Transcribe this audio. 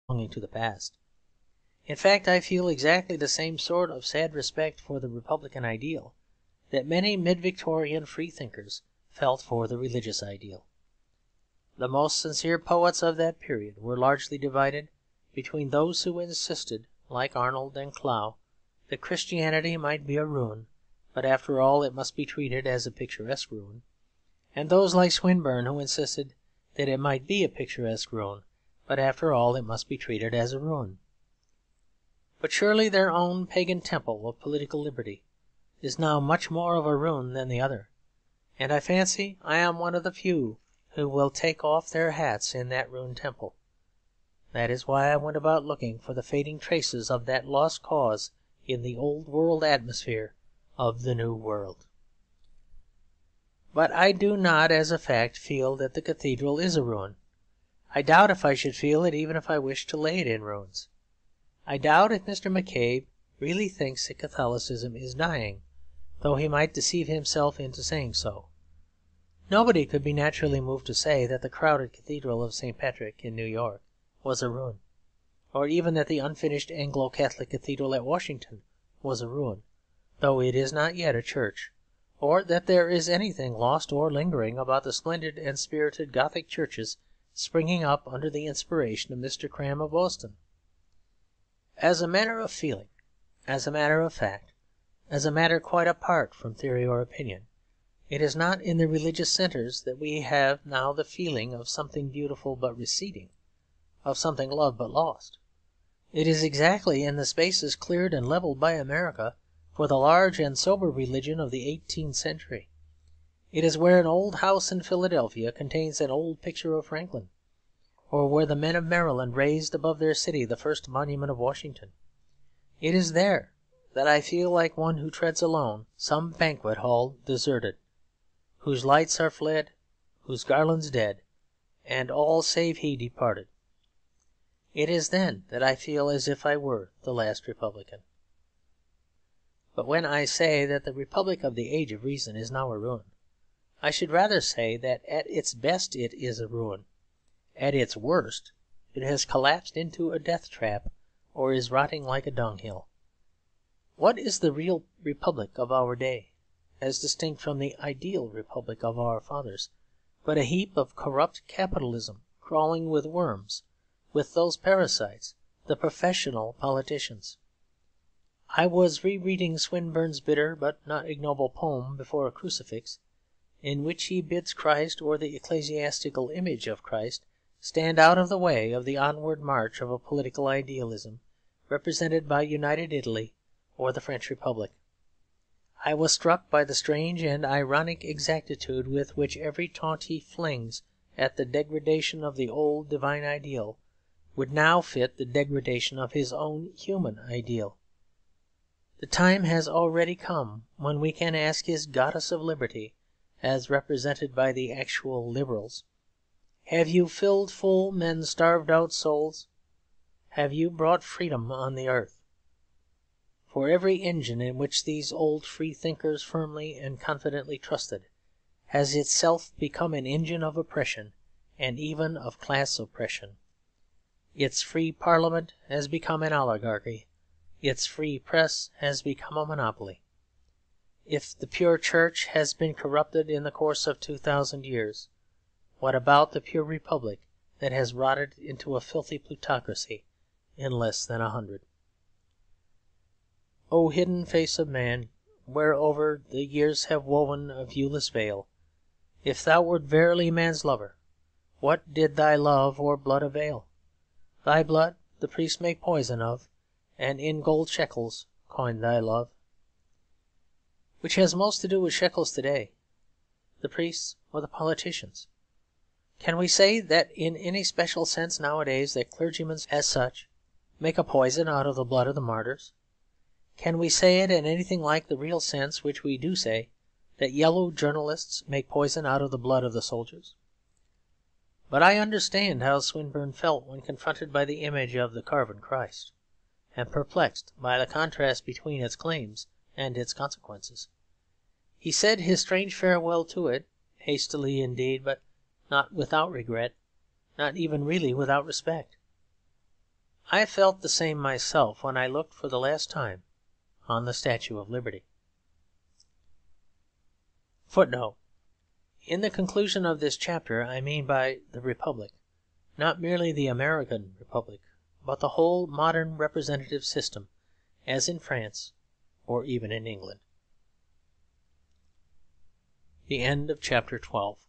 belonging to the past. In fact, I feel exactly the same sort of sad respect for the republican ideal that many mid-Victorian freethinkers felt for the religious ideal. The most sincere poets of that period were largely divided between those who insisted, like Arnold and Clough, that Christianity might be a ruin, but after all it must be treated as a picturesque ruin, and those like Swinburne who insisted that it might be a picturesque ruin, but after all it must be treated as a ruin. But surely their own pagan temple of political liberty is now much more of a ruin than the other, and I fancy I am one of the few who will take off their hats in that ruined temple. That is why I went about looking for the fading traces of that lost cause in the old world atmosphere of the new world. But I do not, as a fact, feel that the cathedral is a ruin. I doubt if I should feel it even if I wished to lay it in ruins. I doubt if Mr. McCabe really thinks that Catholicism is dying, though he might deceive himself into saying so. Nobody could be naturally moved to say that the crowded Cathedral of St. Patrick in New York was a ruin, or even that the unfinished Anglo-Catholic Cathedral at Washington was a ruin, though it is not yet a church, or that there is anything lost or lingering about the splendid and spirited Gothic churches springing up under the inspiration of Mr. Cram of Boston. As a matter of feeling, as a matter of fact, as a matter quite apart from theory or opinion, it is not in the religious centres that we have now the feeling of something beautiful but receding, of something loved but lost. It is exactly in the spaces cleared and levelled by America for the large and sober religion of the 18th century. It is where an old house in Philadelphia contains an old picture of Franklin, or where the men of Maryland raised above their city the first monument of Washington. It is there that I feel like one who treads alone some banquet hall deserted, whose lights are fled, whose garlands dead, and all save he departed. It is then that I feel as if I were the last Republican. But when I say that the Republic of the Age of Reason is now a ruin, I should rather say that at its best it is a ruin. At its worst it has collapsed into a death trap, or is rotting like a dunghill. What is the real republic of our day, as distinct from the ideal republic of our fathers, but a heap of corrupt capitalism crawling with worms, with those parasites, the professional politicians? I was re-reading Swinburne's bitter but not ignoble poem Before a Crucifix, in which he bids Christ, or the ecclesiastical image of Christ, stand out of the way of the onward march of a political idealism represented by United Italy or the French Republic. I was struck by the strange and ironic exactitude with which every taunt he flings at the degradation of the old divine ideal would now fit the degradation of his own human ideal. The time has already come when we can ask his goddess of liberty, as represented by the actual Liberals, "Have you filled full men's starved out souls? Have you brought freedom on the earth?" For every engine in which these old freethinkers firmly and confidently trusted has itself become an engine of oppression, and even of class oppression. Its free parliament has become an oligarchy. Its free press has become a monopoly. If the pure church has been corrupted in the course of 2,000 years, what about the pure republic that has rotted into a filthy plutocracy in less than 100? O hidden face of man, whereover the years have woven a viewless veil, if thou wert verily man's lover, what did thy love or blood avail? Thy blood the priests make poison of, and in gold shekels coin thy love. Which has most to do with shekels today, the priests or the politicians? Can we say that in any special sense nowadays that clergymen as such make a poison out of the blood of the martyrs? Can we say it in anything like the real sense which we do say, that yellow journalists make poison out of the blood of the soldiers? But I understand how Swinburne felt when confronted by the image of the carven Christ, and perplexed by the contrast between its claims and its consequences. He said his strange farewell to it, hastily indeed, but not without regret, not even really without respect. I felt the same myself when I looked for the last time on the Statue of Liberty. [Footnote: In the conclusion of this chapter I mean by the Republic not merely the American Republic, but the whole modern representative system, as in France or even in England.] The end of chapter 12.